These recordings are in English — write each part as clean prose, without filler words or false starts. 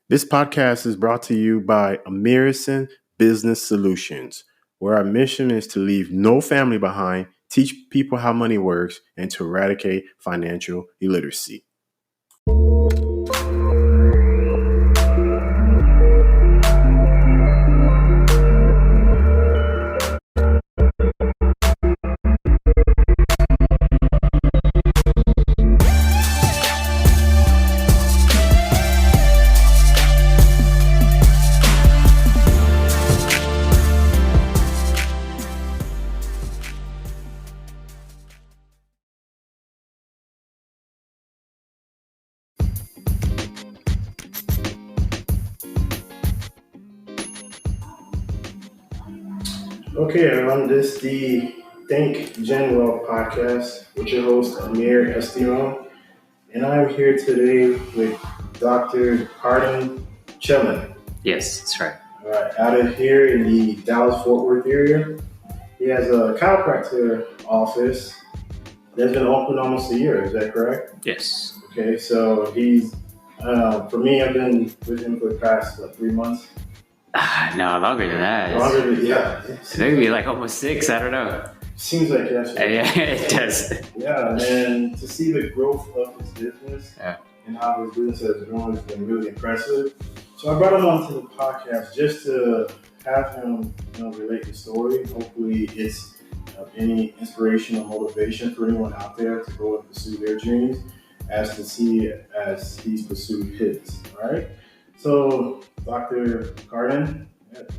This podcast is brought to you by American Business Solutions, where our mission is to leave no family behind, teach people how money works, and to eradicate financial illiteracy. Okay, everyone, this is the Think Gen Wealth podcast with your host, Amir Estiron, and I'm here today with Dr. Cardin Chellan. Yes, that's right. All right, out of here in the Dallas-Fort Worth area. He has a chiropractor office that's been open almost a year, is that correct? Yes. Okay, so he's, for me, I've been with him for the past 3 months. No, longer than that. Longer than, yeah. Maybe like almost 6, I don't know. Seems like yesterday. Yeah, it does. Yeah, and to see the growth of his business and how his business has grown has been really impressive. So I brought him onto the podcast just to have him, relate the story. Hopefully it's any inspiration or motivation for anyone out there to go and pursue their dreams as he's pursued his, all right? So Dr. Cardin,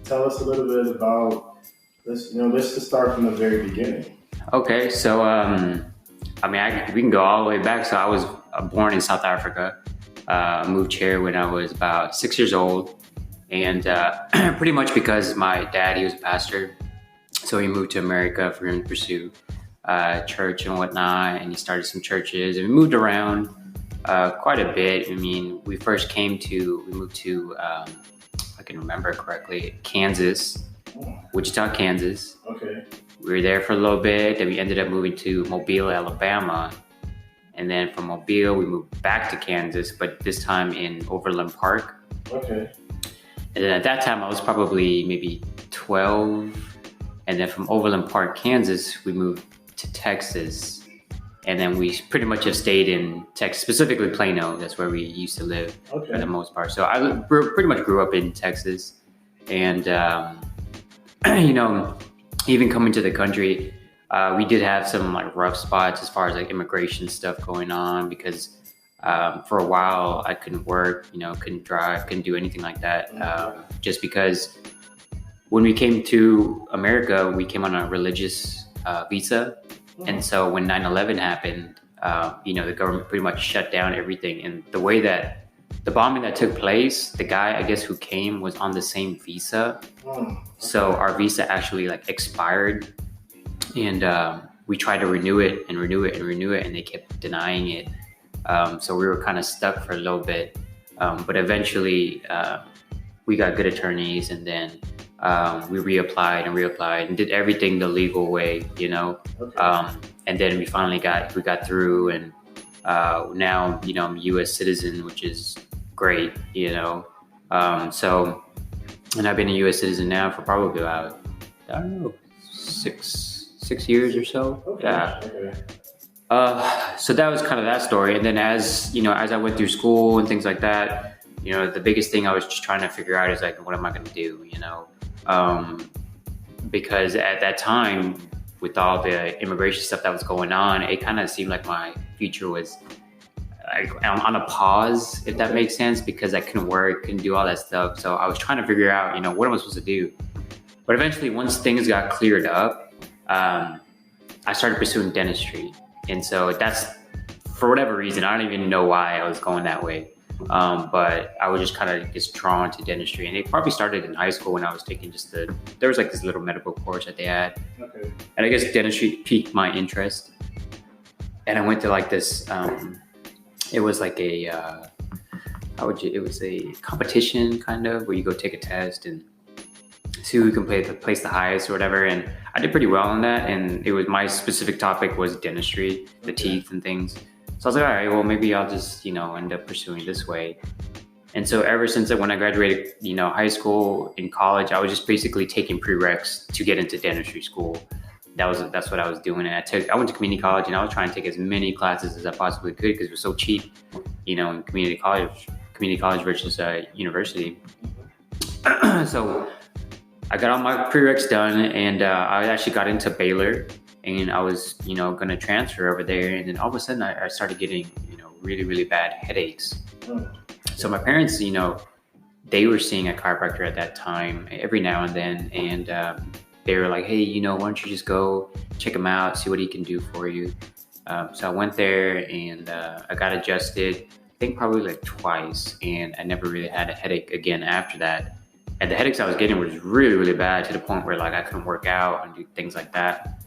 tell us a little bit about, let's just start from the very beginning. Okay, so we can go all the way back. So I was born in South Africa. Moved here when I was about 6 years old, and pretty much because my dad, he was a pastor, so he moved to America for him to pursue church and whatnot, and he started some churches, and we moved around quite a bit. I mean, we moved to, if I can remember correctly, Kansas, Wichita, Kansas. Okay. We were there for a little bit, then we ended up moving to Mobile, Alabama. And then from Mobile, we moved back to Kansas, but this time in Overland Park. Okay. And then at that time, I was probably maybe 12. And then from Overland Park, Kansas, we moved to Texas. And then we pretty much have stayed in Texas, specifically Plano. That's where we used to live for the most part. So I pretty much grew up in Texas. And, even coming to the country, we did have some like rough spots as far as like immigration stuff going on because for a while I couldn't work, couldn't drive, couldn't do anything like that. Just because when we came to America, we came on a religious visa. And so when 9/11 happened, the government pretty much shut down everything. And the way that the bombing that took place, the guy, I guess, who came was on the same visa. So our visa actually like expired. And we tried to renew it, and they kept denying it. So we were kind of stuck for a little bit. But eventually we got good attorneys, and then we reapplied and did everything the legal way, Okay. And then we finally got through, and now, I'm a U.S. citizen, which is great, So, and I've been a U.S. citizen now for probably about, I don't know, 6 years or so. Okay. Yeah. Okay. So that was kind of that story. And then as I went through school and things like that, the biggest thing I was just trying to figure out is like, what am I going to do? Because at that time, with all the immigration stuff that was going on, it kind of seemed like my future was like on a pause, if that makes sense, because I couldn't work, couldn't do all that stuff. So I was trying to figure out, what am I supposed to do? But eventually, once things got cleared up, I started pursuing dentistry. And so that's, for whatever reason, I don't even know why I was going that way. But I was just kind of drawn to dentistry. And it probably started in high school when I was taking there was like this little medical course that they had. Okay. And I guess dentistry piqued my interest. And I went to like this, it was like it was a competition kind of, where you go take a test and see who can place the highest or whatever. And I did pretty well on that. And it was, my specific topic was dentistry, the teeth and things. So I was like, all right, well, maybe I'll just, end up pursuing this way. And so ever since when I graduated, high school and college, I was just basically taking prereqs to get into dentistry school. That's what I was doing. And I went to community college, and I was trying to take as many classes as I possibly could because it was so cheap, in community college versus university. So I got all my prereqs done, and I actually got into Baylor, and I was, going to transfer over there. And then all of a sudden I started getting, really, really bad headaches. So my parents, they were seeing a chiropractor at that time every now and then. And they were like, hey, why don't you just go check him out, see what he can do for you. So I went there, and I got adjusted, I think probably like twice. And I never really had a headache again after that. And the headaches I was getting was really, really bad, to the point where like I couldn't work out and do things like that.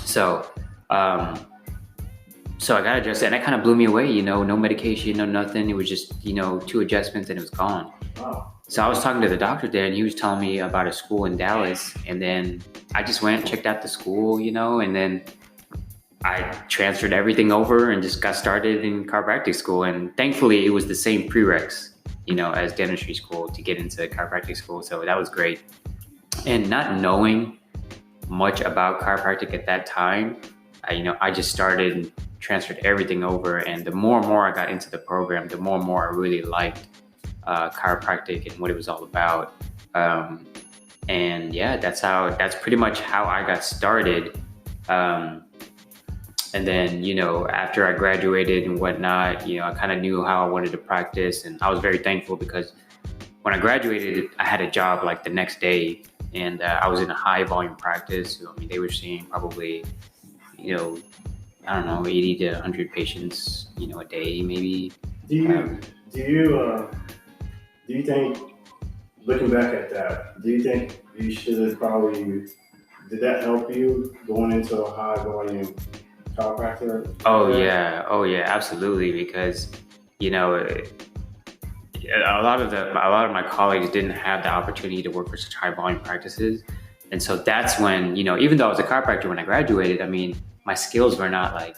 So I got adjusted, and that kind of blew me away, no medication, no nothing. It was just, 2 adjustments and it was gone. Wow. So I was talking to the doctor there, and he was telling me about a school in Dallas. And then I just went and checked out the school, and then I transferred everything over and just got started in chiropractic school. And thankfully it was the same prereqs, as dentistry school to get into chiropractic school. So that was great. And not knowing much about chiropractic at that time, I just started and transferred everything over. And the more and more I got into the program, the more and more I really liked chiropractic and what it was all about. And yeah, that's pretty much how I got started. And then, after I graduated and whatnot, I kind of knew how I wanted to practice. And I was very thankful because when I graduated, I had a job like the next day, and I was in a high volume practice. So, they were seeing probably, 80 to 100 patients, a day maybe. Do you think, looking back at that, do you think you should have probably, did that help you going into a high volume chiropractor? Oh yeah, absolutely. Because, a lot of my colleagues didn't have the opportunity to work for such high volume practices. And so that's when, even though I was a chiropractor when I graduated, my skills were not like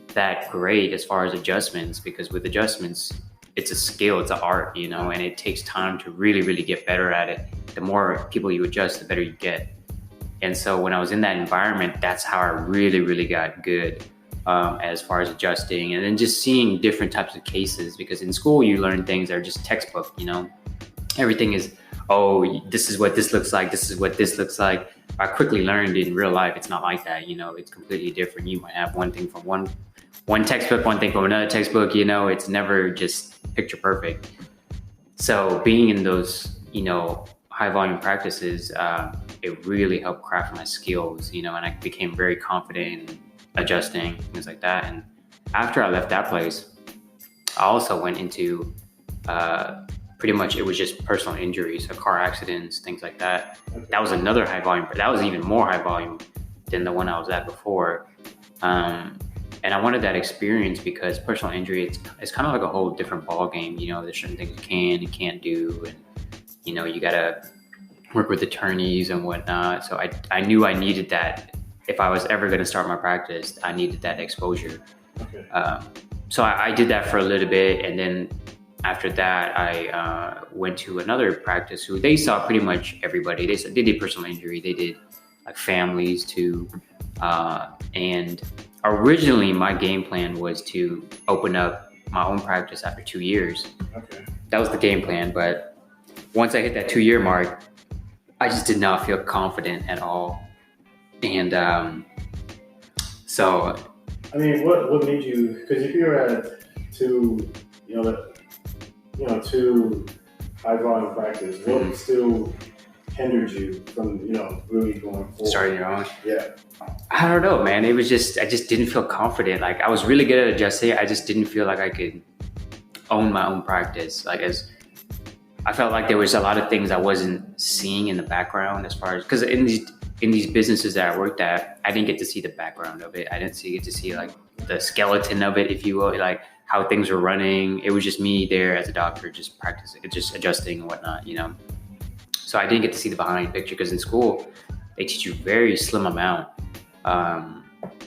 that great as far as adjustments, because with adjustments, it's a skill, it's an art, and it takes time to really, really get better at it. The more people you adjust, the better you get. And so when I was in that environment, that's how I really, really got good as far as adjusting, and then just seeing different types of cases, because in school you learn things that are just textbook, everything is, oh, this is what this looks like, this is what this looks like. I quickly learned in real life, it's not like that, it's completely different. You might have one thing from one textbook, one thing from another textbook, it's never just picture perfect. So being in those, high volume practices, it really helped craft my skills, and I became very confident in adjusting, things like that. And after I left that place, I also went into pretty much, it was just personal injuries, so car accidents, things like that. That was another high volume, but that was even more high volume than the one I was at before. And I wanted that experience because personal injury, it's kind of like a whole different ball game. There's certain things you can and can't do, and you gotta work with attorneys and whatnot. So I knew I needed that. If I was ever gonna start my practice, I needed that exposure. Okay. So I did that for a little bit, and then after that, I went to another practice who they saw pretty much everybody. They did personal injury, they did like families too, and originally my game plan was to open up my own practice after 2 years. Okay. That was the game plan, but once I hit that 2-year mark, I just did not feel confident at all. And so, what made you? Because if you're at two high volume practice, what still hindered you from really going forward? Starting your own? Yeah. I don't know, man. It was just, I just didn't feel confident. Like, I was really good at adjusting. I just didn't feel like I could own my own practice. Like, I felt like there was a lot of things I wasn't seeing in the background, as far as, because in these businesses that I worked at, I didn't get to see the background of it. I didn't get to see like the skeleton of it, if you will, like how things were running. It was just me there as a doctor, just practicing, just adjusting and whatnot, So I didn't get to see the behind picture, because in school they teach you very slim amount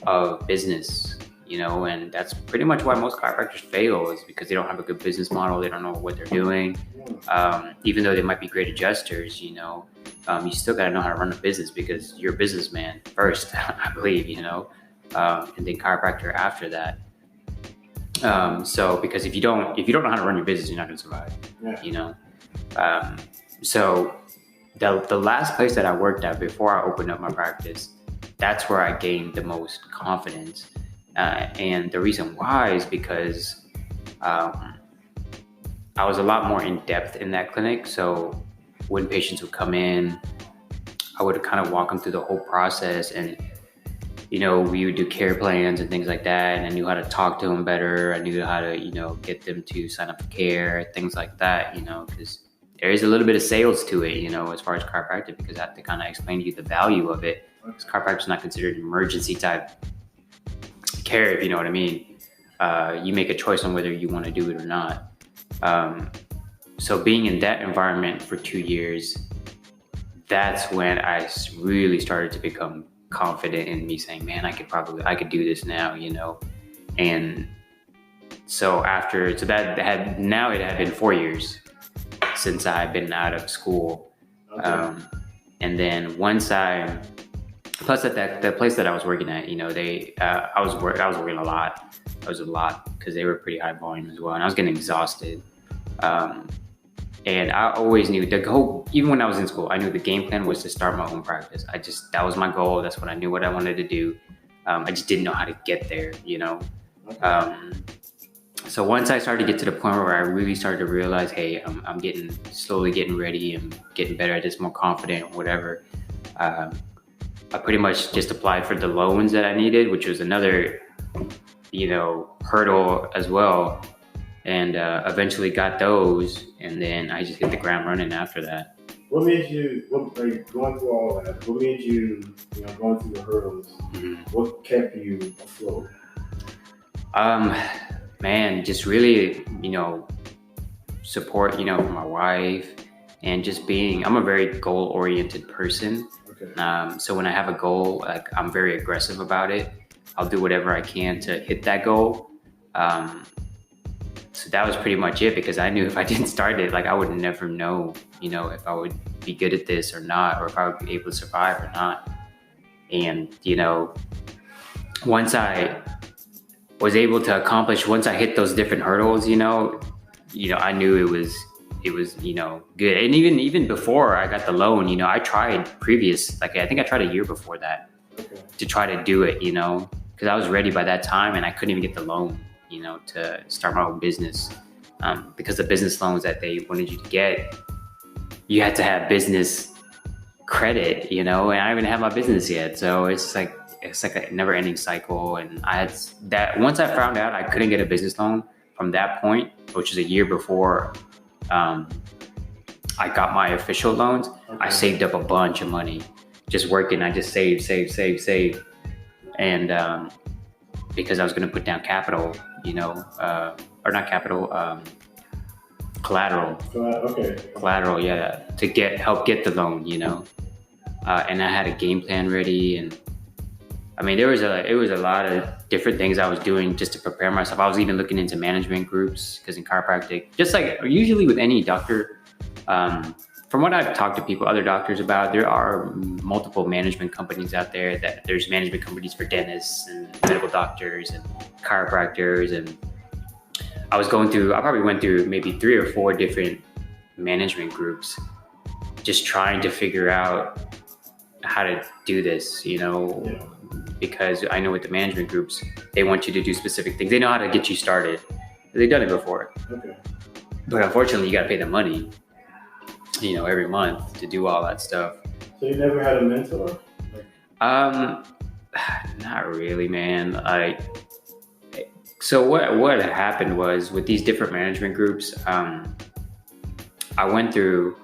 of business, and that's pretty much why most chiropractors fail, is because they don't have a good business model. They don't know what they're doing. Even though they might be great adjusters, you still got to know how to run a business, because you're a businessman first, I believe, and then chiropractor after that. So because if you don't know how to run your business, you're not going to survive, so the last place that I worked at before I opened up my practice, that's where I gained the most confidence. And the reason why is because I was a lot more in depth in that clinic. So when patients would come in, I would kind of walk them through the whole process, and we would do care plans and things like that. And I knew how to talk to them better. I knew how to get them to sign up for care, things like that. Because there is a little bit of sales to it, as far as chiropractic, because I have to kind of explain to you the value of it. Because chiropractic is not considered an emergency type care, if you know what I mean. You make a choice on whether you want to do it or not. So being in that environment for 2 years, that's when I really started to become confident in me, saying, man, I could do this now, And so it had been 4 years since I've been out of school. Okay. And then plus at the place that I was working at, I was working a lot. It was a lot because they were pretty high volume as well, and I was getting exhausted. And I always knew even when I was in school, I knew the game plan was to start my own practice. that was my goal. That's what I knew what I wanted to do. I just didn't know how to get there, Okay. So once I started to get to the point where I really started to realize, hey, I'm slowly getting ready, and getting better at this, more confident, whatever. I pretty much just applied for the loans that I needed, which was another, hurdle as well. And eventually got those, and then I just hit the ground running after that. What made you, going through all that, what made you, going through the hurdles, what kept you afloat? Man, just really, support, from my wife, and just I'm a very goal-oriented person. Okay. So when I have a goal, I'm very aggressive about it. I'll do whatever I can to hit that goal. So that was pretty much it, because I knew if I didn't start it, I would never know, if I would be good at this or not, or if I would be able to survive or not. And, once I was able to once I hit those different hurdles, I knew it was, good. And even before I got the loan, I tried I think I tried a year before that. Okay. To try to do it, because I was ready by that time, and I couldn't even get the loan, to start my own business. Because the business loans that they wanted you to get, you had to have business credit, and I didn't have my business yet. So it's like a never ending cycle. And I had that, once I found out I couldn't get a business loan from that point, which is a year before I got my official loans. Okay. I saved up a bunch of money just working. I just saved. And because I was going to put down capital, or not capital, collateral. Okay. Collateral, yeah, to help get the loan, and I had a game plan ready. And I mean, it was a lot of different things I was doing just to prepare myself. I was even looking into management groups, because in chiropractic, just like usually with any doctor, from what I've talked to other doctors about, there are multiple management companies out there. That there's management companies for dentists and medical doctors and chiropractors. And I probably went through maybe 3 or 4 different management groups, just trying to figure out how to do this, because I know with the management groups, they want you to do specific things. They know how to get you started. They've done it before. Okay. But unfortunately, you got to pay the money, every month to do all that stuff. So you never had a mentor? Not really, man. So what happened was, with these different management groups, I went through,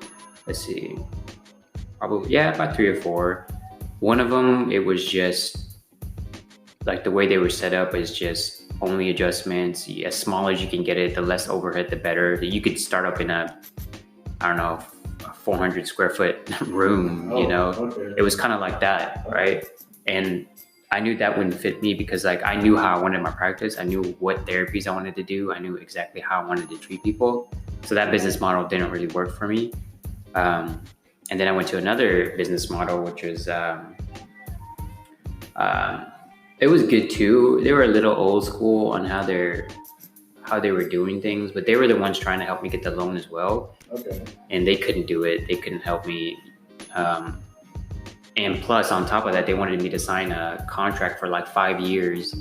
about 3 or 4. One of them, it was just the way they were set up is just only adjustments. As small as you can get it, the less overhead, the better. You could start up in a 400 square foot room, Okay. It was kind of like that, right? And I knew that wouldn't fit me because like I knew how I wanted my practice. I knew what therapies I wanted to do. I knew exactly how I wanted to treat people. So that business model didn't really work for me. And then I went to another business model, which was, it was good too. They were a little old school on how they were doing things, but they were the ones trying to help me get the loan as well. Okay. And they couldn't do it. They couldn't help me. And plus, on top of that, they wanted me to sign a contract for like 5 years,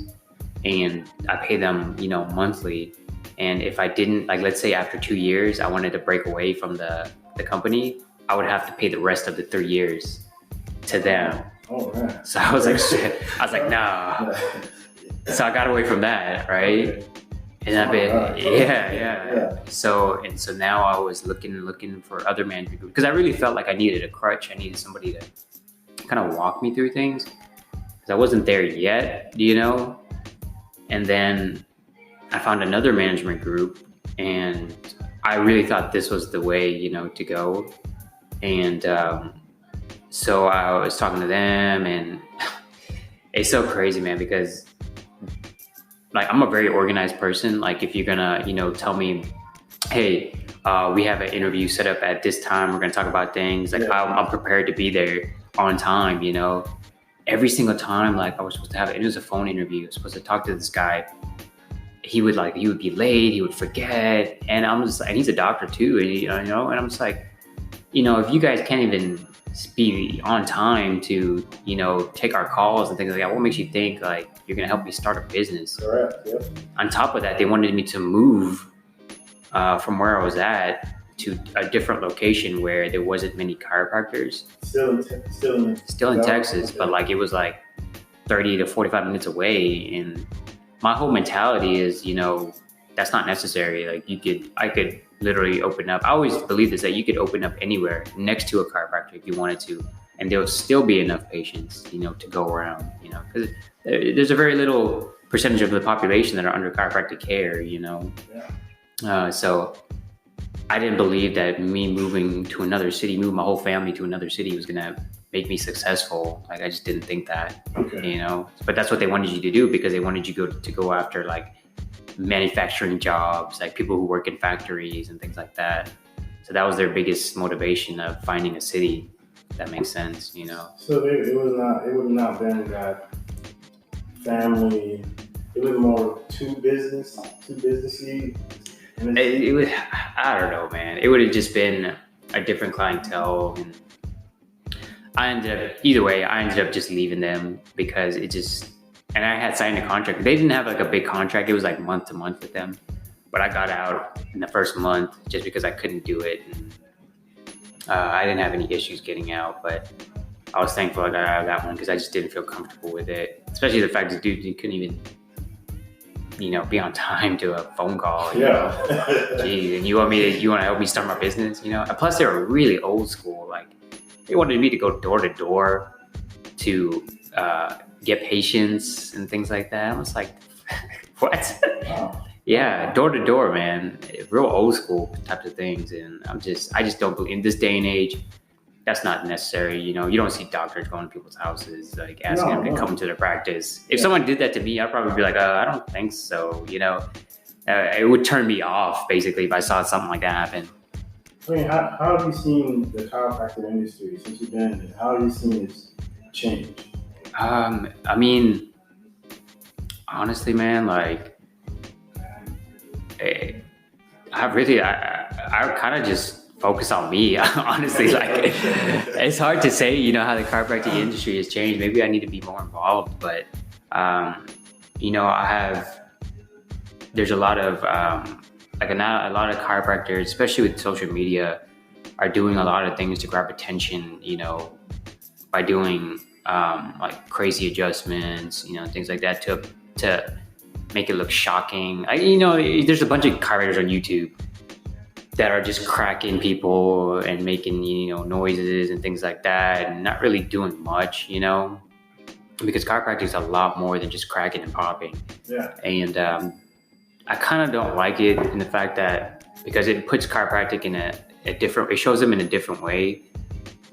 and I pay them, monthly. And if I didn't, like, let's say after 2 years, I wanted to break away from the company, I would have to pay the rest of the 3 years to them. Oh, man. So I was like, shit. I was like, nah. So I got away from that, right? Okay. And I've been, yeah. So now I was looking for other management groups because I really felt like I needed a crutch. I needed somebody to kind of walk me through things because I wasn't there yet, And then I found another management group, and I really thought this was the way, to go. And so I was talking to them, and it's so crazy, man, because like I'm a very organized person. Like if you're gonna, tell me, hey, we have an interview set up at this time, we're gonna talk about things. Like I'm prepared to be there on time, Every single time, like I was supposed to have it was a phone interview. I was supposed to talk to this guy. He would be late, he would forget, and I'm just like, he's a doctor too, and I'm just like, if you guys can't even be on time to, take our calls and things like that, what makes you think like you're gonna help me start a business? Correct. Yep. On top of that, they wanted me to move from where I was at to a different location where there wasn't many chiropractors. Still in Texas, okay. But like it was like 30 to 45 minutes away, and my whole mentality is, that's not necessary. Like I could literally open up. I always believe this, that you could open up anywhere next to a chiropractor if you wanted to, and there will still be enough patients, to go around, because there's a very little percentage of the population that are under chiropractic care, So I didn't believe that me moving to another city, moving my whole family to another city was going to make me successful. Like I just didn't think that, but that's what they wanted you to do, because they wanted you to go after like manufacturing jobs, like people who work in factories and things like that. So that was their biggest motivation of finding a city. If that makes sense, So it would not been that family. It was more two businessy. It was, I don't know, man. It would have just been a different clientele, and I ended up just leaving them because and I had signed a contract. They didn't have like a big contract. It was like month to month with them, but I got out in the first month just because I couldn't do it. And, I didn't have any issues getting out, but I was thankful I got out of that one because I just didn't feel comfortable with it, especially the fact that dude, you couldn't even, be on time to a phone call. Geez, and you want to help me start my business, And plus they were really old school. Like they wanted me to go door to door to get patients and things like that. I was like, what? Wow. Yeah, door to door, man. Real old school types of things. And I just don't believe in this day and age. That's not necessary. You don't see doctors going to people's houses, like asking them to come to their practice. If someone did that to me, I'd probably be like, I don't think so. It would turn me off basically if I saw something like that happen. I mean, how have you seen the chiropractic industry since you've been in it? How have you seen it change? I mean, honestly, man, like, I kind of just focus on me, honestly. Like, it's hard to say, how the chiropractic industry has changed. Maybe I need to be more involved, but, there's a lot of, a lot of chiropractors, especially with social media, are doing a lot of things to grab attention, by doing, like crazy adjustments, things like that to make it look shocking. There's a bunch of chiropractors on YouTube that are just cracking people and making, noises and things like that, and not really doing much, because chiropractic is a lot more than just cracking and popping. Yeah. And I kind of don't like it in the fact that because it puts chiropractic in a different, it shows them in a different way.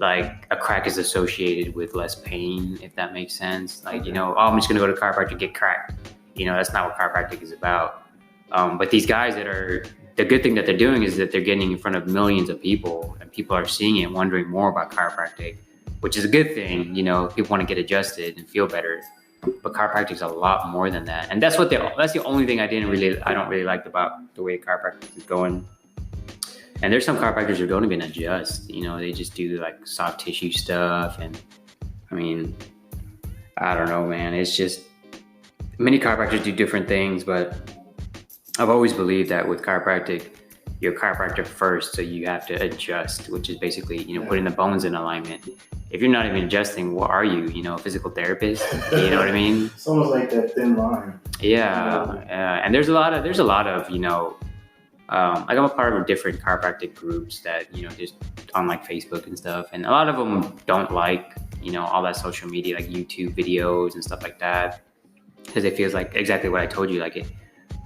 like a crack is associated with less pain, if that makes sense. Like, I'm just going to go to chiropractor to get cracked. That's not what chiropractic is about. But these guys the good thing that they're doing is that they're getting in front of millions of people, and people are seeing it, wondering more about chiropractic, which is a good thing. People want to get adjusted and feel better. But chiropractic is a lot more than that. And that's the only thing I don't really like about the way chiropractic is going. And there's some chiropractors who don't even adjust, they just do like soft tissue stuff. And I mean, I don't know, man. It's just, many chiropractors do different things, but I've always believed that with chiropractic, you're a chiropractor first, so you have to adjust, which is basically, putting the bones in alignment. If you're not even adjusing, what are you? A physical therapist? You know what I mean? It's almost like that thin line. Yeah, and there's a lot of like I'm a part of different chiropractic groups that just on like Facebook and stuff, and a lot of them don't like all that social media, like YouTube videos and stuff like that, because it feels like exactly what I told you, like it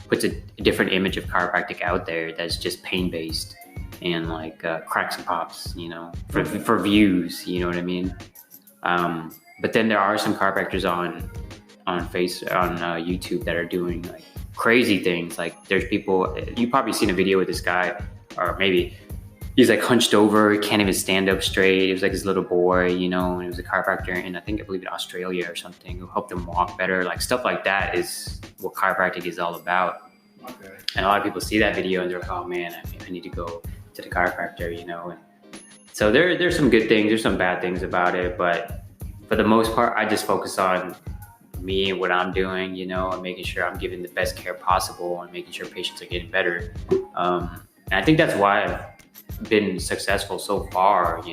puts a different image of chiropractic out there that's just pain based and like cracks and pops, for views, you know what I mean? But then there are some chiropractors on YouTube that are doing like crazy things. Like there's people, you've probably seen a video with this guy, or maybe he's like hunched over, he can't even stand up straight. It was like his little boy, and he was a chiropractor in, I believe in Australia or something, who helped him walk better. Like stuff like that is what chiropractic is all about. Okay. And a lot of people see that video and they're like, oh man, I need to go to the chiropractor, And so there's some good things, there's some bad things about it, but for the most part, I just focus on me and what I'm doing, and making sure I'm giving the best care possible and making sure patients are getting better. And I think that's why I've been successful so far,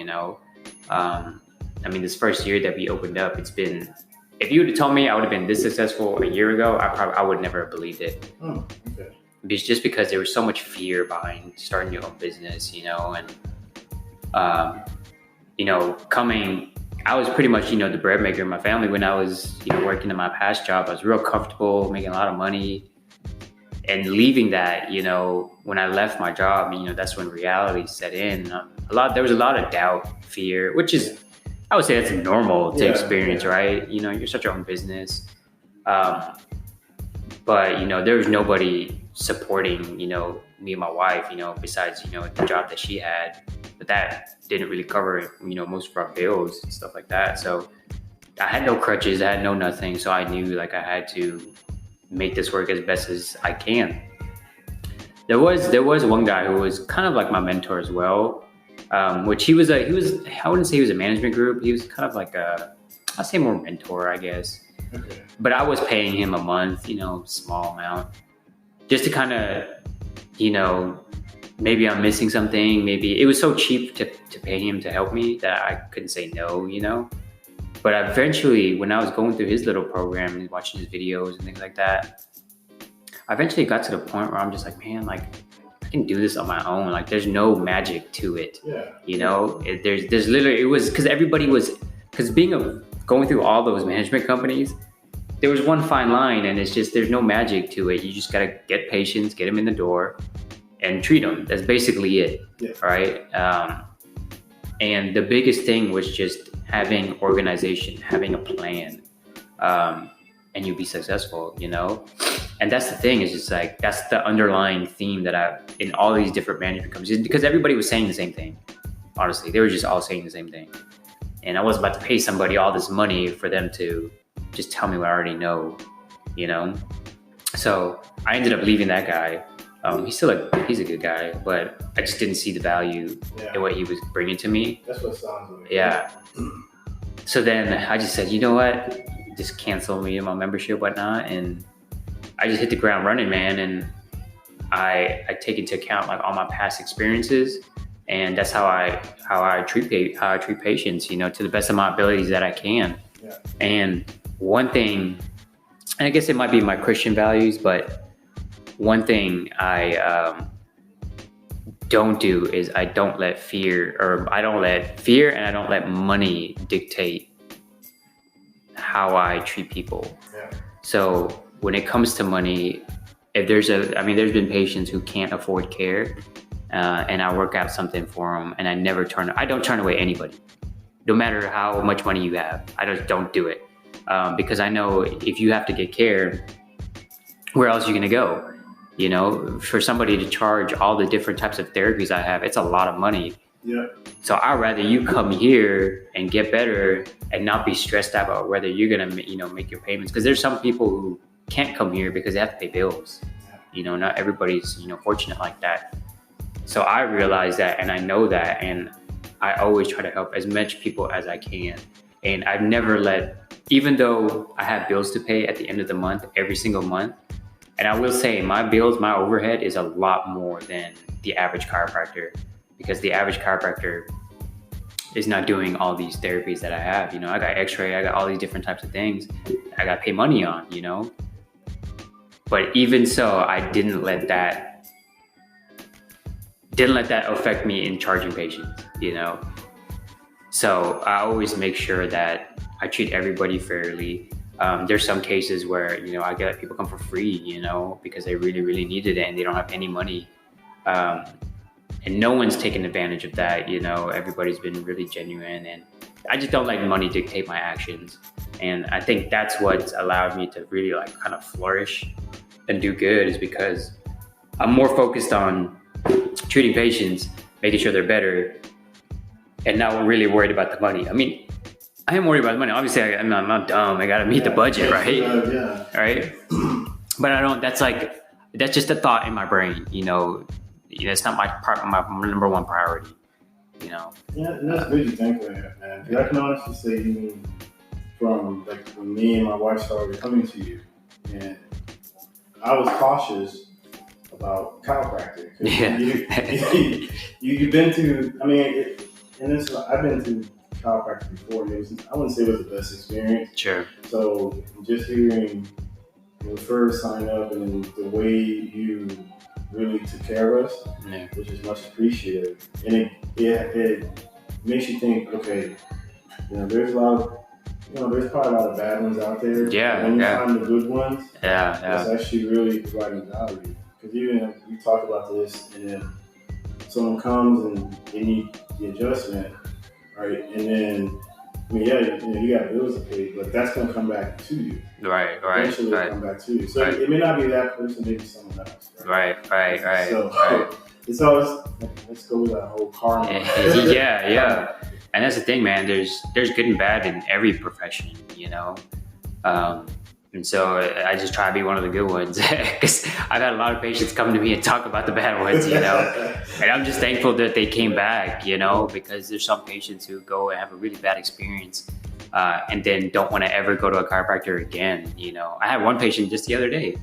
this first year that we opened up, it's been, if you would have told me I would have been this successful a year ago, I would never have believed it. Oh, okay. Just because there was so much fear behind starting your own business, I was pretty much, the bread maker in my family when I was, working in my past job. I was real comfortable, making a lot of money, and leaving that, when I left my job, that's when reality set in. There was a lot of doubt, fear, which is, I would say that's normal to experience, right? You start your own business. But, there was nobody supporting, me and my wife, besides, the job that she had. But that didn't really cover, most of our bills and stuff like that. So I had no crutches, I had no nothing. So I knew like I had to make this work as best as I can. There was one guy who was kind of like my mentor as well, which I wouldn't say he was a management group. He was kind of like I'd say more mentor, I guess. Okay. But I was paying him a month, small amount, just to kind of, maybe I'm missing something. Maybe it was so cheap to pay him to help me that I couldn't say no, But eventually, when I was going through his little program and watching his videos and things like that, I eventually got to the point where I'm just like, man, like I can do this on my own. Like there's no magic to it. Yeah. There's literally, it was because going through all those management companies, there was one fine line, and it's just, there's no magic to it. You just got to get patients, get them in the door, and treat them. That's basically it. Yeah. Right. And the biggest thing was just having organization, having a plan, and you'll be successful, And that's the thing, is just like, that's the underlying theme that in all these different management companies, because everybody was saying the same thing. Honestly, they were just all saying the same thing. And I wasn't about to pay somebody all this money for them to just tell me what I already know, So I ended up leaving that guy. He's a good guy, but I just didn't see the value in what he was bringing to me. That's what sounds like. Yeah. So then I just said, you know what? Just cancel me my membership, whatnot, and I just hit the ground running, man. And I take into account like all my past experiences, and that's how I treat patients, to the best of my abilities that I can. Yeah. And one thing, and I guess it might be my Christian values, but one thing I don't do is I don't let fear and I don't let money dictate how I treat people. Yeah. So when it comes to money, if there's been patients who can't afford care, and I work out something for them, and I don't turn away anybody. no matter how much money you have. I just don't do it. Because I know if you have to get care, where else are you going to go? You know, for somebody to charge all the different types of therapies I have, it's a lot of money. Yeah. So I'd rather you come here and get better and not be stressed out about whether you're going to, make your payments. Because there's some people who can't come here because they have to pay bills. You know, not everybody's, fortunate like that. So I realize that, and I know that, and I always try to help as much people as I can. And I've never even though I have bills to pay at the end of the month, every single month, and I will say my bills, my overhead is a lot more than the average chiropractor, because the average chiropractor is not doing all these therapies that I have. I got x-ray, I got all these different types of things I got to pay money on, But even so, I didn't let that affect me in charging patients, So I always make sure that I treat everybody fairly. There's some cases where, I get people come for free, because they really, really needed it and they don't have any money. And no one's taken advantage of that, everybody's been really genuine, and I just don't let money dictate my actions. And I think that's what's allowed me to really kind of flourish and do good, is because I'm more focused on treating patients, making sure they're better, and not really worried about the money. I mean, I am worried about the money. Obviously, I'm not dumb. I got to meet the budget, right? Yeah. Right. But that's just a thought in my brain, it's not my number one priority, Yeah, and that's good you think like that, man. I can honestly say, even from when me and my wife started coming to you, and I was cautious about chiropractic. Yeah. You've been to, I've been to chiropractic before, and I wouldn't say it was the best experience. Sure. So just hearing you first sign up and the way you really took care of us, which is much appreciated. And it makes you think, okay, there's a lot of, there's probably a lot of bad ones out there. Yeah. When you find the good ones, it's actually really providing value. Because even we talk about this, and then someone comes and they need the adjustment, right? And then, you got bills to pay, but that's going to come back to you. Right. Eventually it'll come back to you. So it may not be that person, maybe someone else. Right. So it's always, let's go with that whole karma. Yeah. And that's the thing, man. There's good and bad in every profession, And so I just try to be one of the good ones, because I've had a lot of patients come to me and talk about the bad ones, And I'm just thankful that they came back, because there's some patients who go and have a really bad experience, and then don't want to ever go to a chiropractor again. I had one patient just the other day.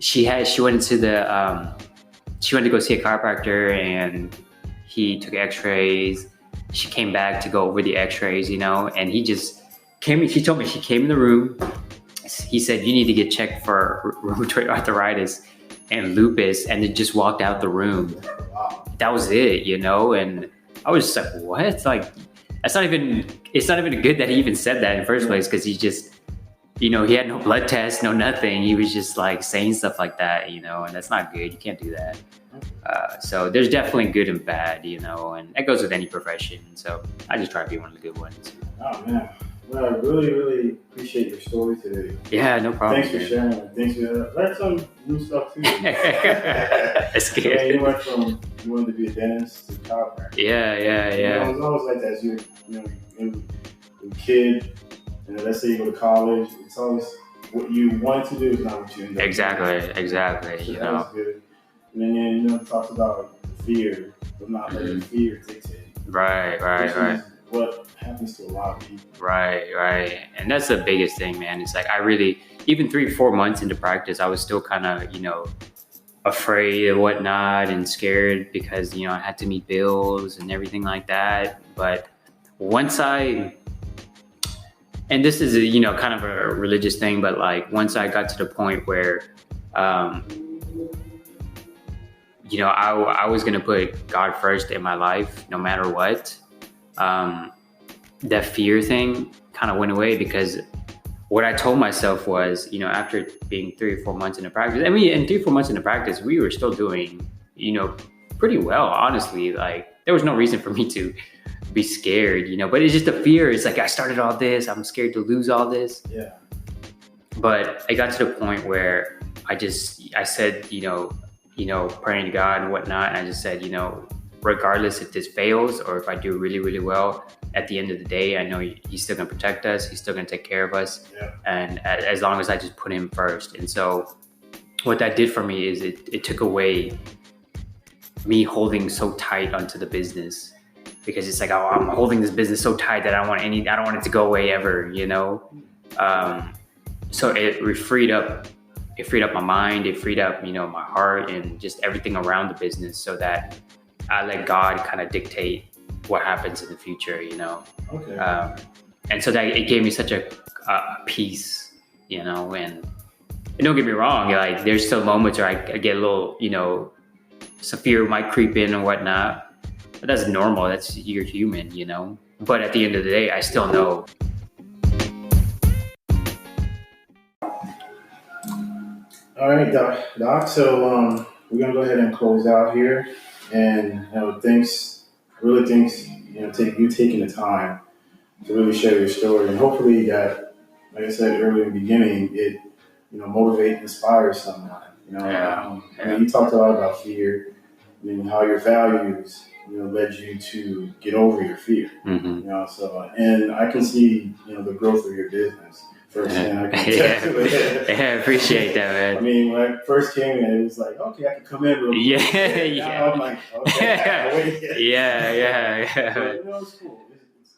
She went to go see a chiropractor, and he took x-rays. She came back to go over the x-rays, and she told me she came in the room. He said, you need to get checked for rheumatoid arthritis and lupus, and then just walked out the room. That was it, and I was just like, what? It's not even good that he even said that in the first place, because he just, he had no blood test, no nothing. He was just saying stuff like that, and that's not good. You can't do that. So there's definitely good and bad, and that goes with any profession. So I just try to be one of the good ones. Oh, man. Well, I really, really appreciate your story today. Yeah, no problem. Thanks for sharing it. Thanks for learning some new stuff too. That's good. Yeah, you went from you wanted to be a dentist to chiropractor. Yeah. It's always like that. As you're a kid, let's say you go to college, it's always what you want to do is not what you end up doing. Exactly. So that's good. And then it talks about fear, but not letting fear dictate. Right. What happens to a lot of people. Right. And that's the biggest thing, man. It's I really, even 3-4 months into practice, I was still kind of, afraid and whatnot and scared, because, I had to meet bills and everything like that. But once and this is kind of a religious thing, but once I got to the point where, I was going to put God first in my life, no matter what. That fear thing kind of went away, because what I told myself was, after being 3 or 4 months into practice, in 3 or 4 months into practice, we were still doing, pretty well, honestly. there was no reason for me to be scared, but it's just a fear. It's like, I started all this, I'm scared to lose all this. Yeah. But I got to the point where I said, praying to God and whatnot. And I just said, regardless if this fails or if I do really, really well, at the end of the day, I know he's still going to protect us. He's still going to take care of us. Yeah. And as long as I just put him first. And so what that did for me is it took away me holding so tight onto the business, because it's like, oh, I'm holding this business so tight that I don't want it to go away ever, So it freed up my mind, it freed up, my heart and just everything around the business, so that I let God kind of dictate what happens in the future, Okay. And so that it gave me such a peace, and don't get me wrong, like there's still moments where I get a little, some fear might creep in and whatnot, but that's normal. You're human, but at the end of the day, I still know. All right, Doc. So we're gonna go ahead and close out here, and thanks, taking the time to really share your story, and hopefully that, like I said earlier in the beginning, it motivate, inspire someone. You talked a lot about fear, how your values led you to get over your fear. Mm-hmm. So and I can see the growth of your business. Firsthand, I can attest to it. I appreciate that, man. I mean, when I first came in, it was like, okay, I can come in real quick. Yeah. Now I'm like, okay. Yeah. But, it's cool.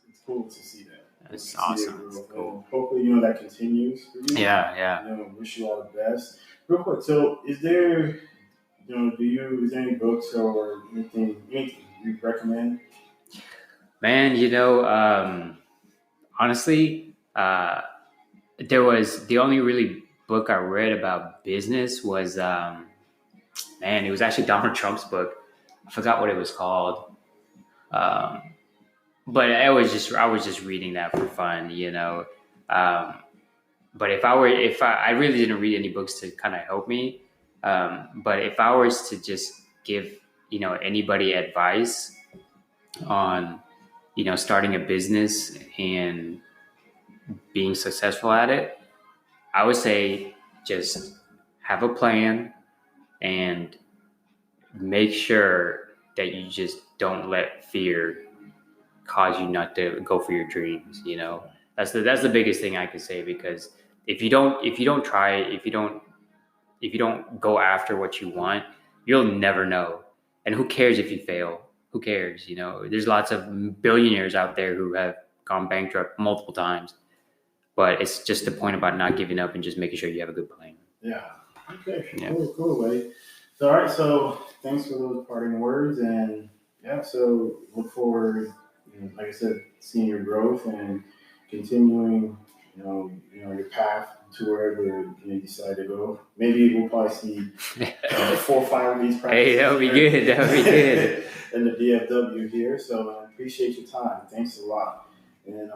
It's cool to see that. It's awesome. It's cool. Hopefully, that continues for you. Yeah. Wish you all the best. Real quick, so is there, is there any books or anything you recommend? Man, honestly, there was the only really book I read about business was, it was actually Donald Trump's book. I forgot what it was called. But I was just reading that for fun, But I really didn't read any books to kind of help me. But if I was to just give, anybody advice on, starting a business and being successful at it, I would say just have a plan and make sure that you just don't let fear cause you not to go for your dreams. That's the biggest thing I could say, because if you don't try it, if you don't go after what you want, you'll never know. And who cares if you fail? Who cares? There's lots of billionaires out there who have gone bankrupt multiple times. But it's just the point about not giving up and just making sure you have a good plan. Yeah. Okay. Yeah. Cool, buddy. So, all right. So, thanks for those parting words, and so look forward, like I said, seeing your growth and continuing, your path to wherever you decide to go. Maybe we'll probably see 4 or 5 of these practices. Hey, that would be good. That would be good. In the DFW here. So, I appreciate your time. Thanks a lot, and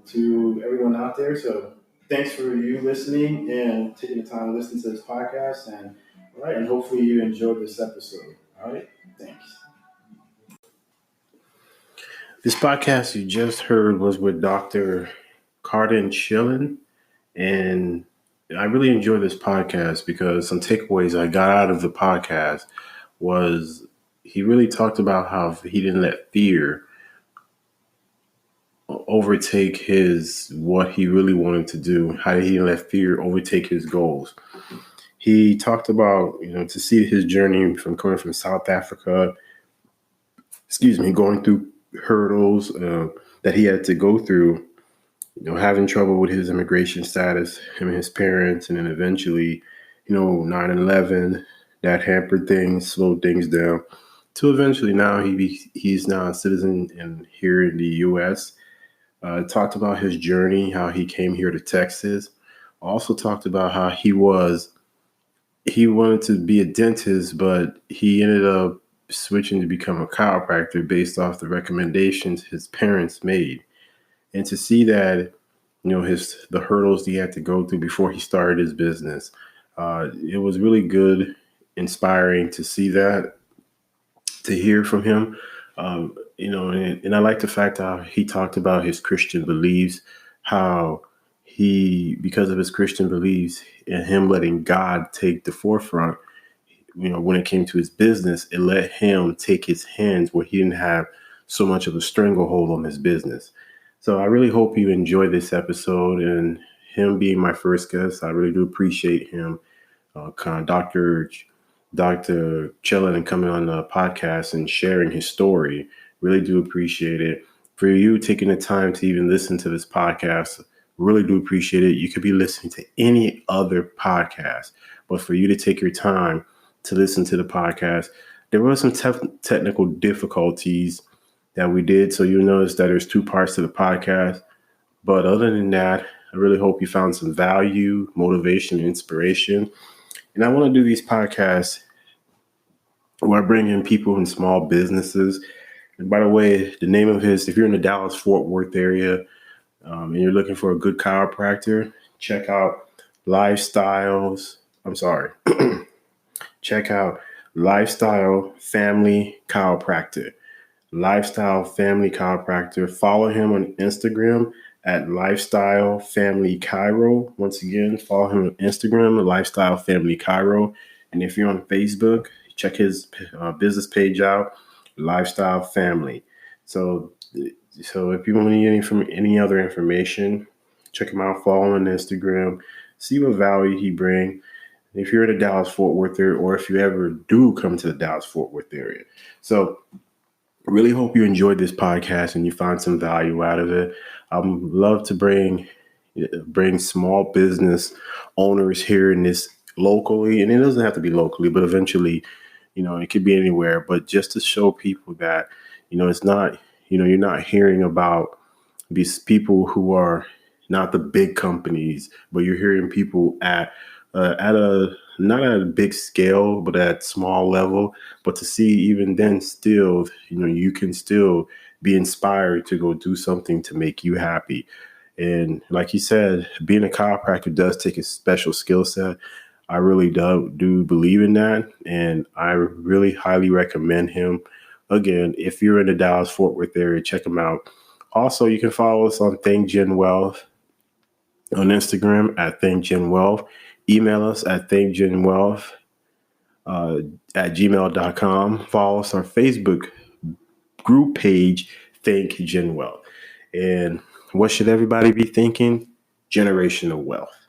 to everyone out there. So thanks for you listening and taking the time to listen to this podcast. And all right, and hopefully you enjoyed this episode. All right, thanks. This podcast you just heard was with Dr. Cardin Chellan, and I really enjoyed this podcast because some takeaways I got out of the podcast was he really talked about how he didn't let fear overtake what he really wanted to do, how he didn't let fear overtake his goals. He talked about, to see his journey from coming from South Africa, going through hurdles that he had to go through, having trouble with his immigration status, him and his parents, and then eventually, 9/11, that hampered things, slowed things down, till eventually now he's now a citizen here in the U.S., talked about his journey, how he came here to Texas. Also talked about how he wanted to be a dentist, but he ended up switching to become a chiropractor based off the recommendations his parents made. And to see that, the hurdles he had to go through before he started his business, it was really good, inspiring to see that, to hear from him. And I like the fact how he talked about his Christian beliefs, how because of his Christian beliefs and him letting God take the forefront, when it came to his business, it let him take his hands where he didn't have so much of a stranglehold on his business. So I really hope you enjoy this episode, and him being my first guest, I really do appreciate him, Dr. Chellan, and coming on the podcast and sharing his story. Really do appreciate it. For you taking the time to even listen to this podcast, really do appreciate it. You could be listening to any other podcast, but for you to take your time to listen to the podcast, there were some technical difficulties that we did. So you'll notice that there's two parts to the podcast. But other than that, I really hope you found some value, motivation, and inspiration. And I want to do these podcasts where I bring in people in small businesses. And by the way, the name of if you're in the Dallas-Fort Worth area and you're looking for a good chiropractor, check out check out Lifestyle Family Chiropractor. Lifestyle Family Chiropractor. Follow him on Instagram at Lifestyle Family Chiro. Once again, follow him on Instagram, Lifestyle Family Chiro. And if you're on Facebook, check his business page out, Lifestyle Family. So if you want any other information, check him out, follow him on Instagram, see what value he brings. If you're in the Dallas-Fort Worth area, or if you ever do come to the Dallas-Fort Worth area. So really hope you enjoyed this podcast and you find some value out of it. I'd love to bring small business owners here in this locally, and it doesn't have to be locally, but eventually, it could be anywhere. But just to show people that, it's not, you're not hearing about these people who are not the big companies, but you're hearing people at a not at a big scale, but at small level. But to see even then still, you can still be inspired to go do something to make you happy. And like you said, being a chiropractor does take a special skill set. I really do believe in that. And I really highly recommend him. Again, if you're in the Dallas-Fort Worth area, check him out. Also, you can follow us on ThinkGen Wealth on Instagram at ThinkGen Wealth. Email us at thinkgenwealth at gmail.com. Follow us on Facebook group page, Think Gen Wealth. And what should everybody be thinking? Generational wealth.